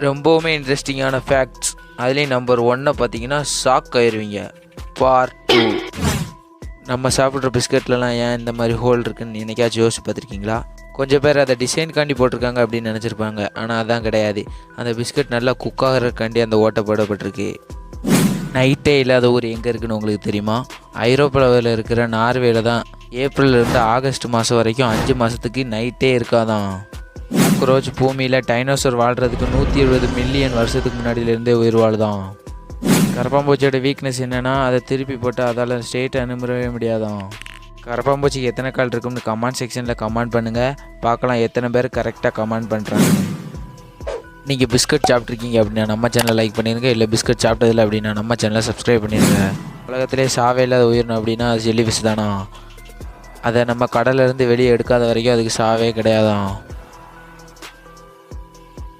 ரொம்பவுமே இன்ட்ரெஸ்டிங்கான ஃபேக்ட்ஸ். அதுலேயும் நம்பர் 1 பார்த்தீங்கன்னா ஷாக் ஆயிடுவீங்க. பார்ட் 2. நம்ம சாப்பிட்ற பிஸ்கட்லலாம் ஏன் இந்த மாதிரி ஹோல் இருக்குன்னு என்னைக்காச்சும் யோசிச்சு பார்த்துருக்கீங்களா? கொஞ்சம் பேர் அதை டிசைன்காண்டி போட்டிருக்காங்க அப்படின்னு நினச்சிருப்பாங்க. ஆனால் அதான் கிடையாது. அந்த பிஸ்கட் நல்லா குக் ஆகிறக்காண்டி அந்த ஓட்டை போடப்பட்டிருக்கு. நைட்டே இல்லாத ஊர் எங்கே இருக்குன்னு உங்களுக்கு தெரியுமா? ஐரோப்பாவில் இருக்கிற நார்வேல தான். ஏப்ரல்லேருந்து ஆகஸ்ட் மாதம் வரைக்கும் 5 மாதத்துக்கு நைட்டே இருக்காதான். ரோஜ் பூமியில் டைனோசர் வாழ்கிறதுக்கு 170 மில்லியன் வருஷத்துக்கு முன்னாடியிலேருந்தே உயிர் வாழுதான். கரப்பாம்பூச்சியோட வீக்னஸ் என்னென்னா அதை திருப்பி போட்டு அதால் ஸ்ட்ரெயிட்டாக நிமிரவே முடியாதான். கரப்பாம்பூச்சிக்கு எத்தனை கால் இருக்கும்னு கமெண்ட் செக்ஷனில் கமெண்ட் பண்ணுங்கள். பார்க்கலாம் எத்தனை பேர் கரெக்டாக கமெண்ட் பண்ணுறாங்க. நீங்கள் பிஸ்கட் சாப்பிட்ருக்கீங்க அப்படின்னா நம்ம சேனலை லைக் பண்ணிடுங்க. இல்லை பிஸ்கட் சாப்பிட்டதில்லை அப்படின்னா நம்ம சேனலை சப்ஸ்கிரைப் பண்ணிடுங்க. உலகத்திலே சாவே இல்லாத உயிரினம் அப்படின்னா அது ஜெல்லி ஃபிஷ் தானா. அதை நம்ம கடல்லேருந்து வெளியே எடுக்காத வரைக்கும் அதுக்கு சாவே கிடையாதான்.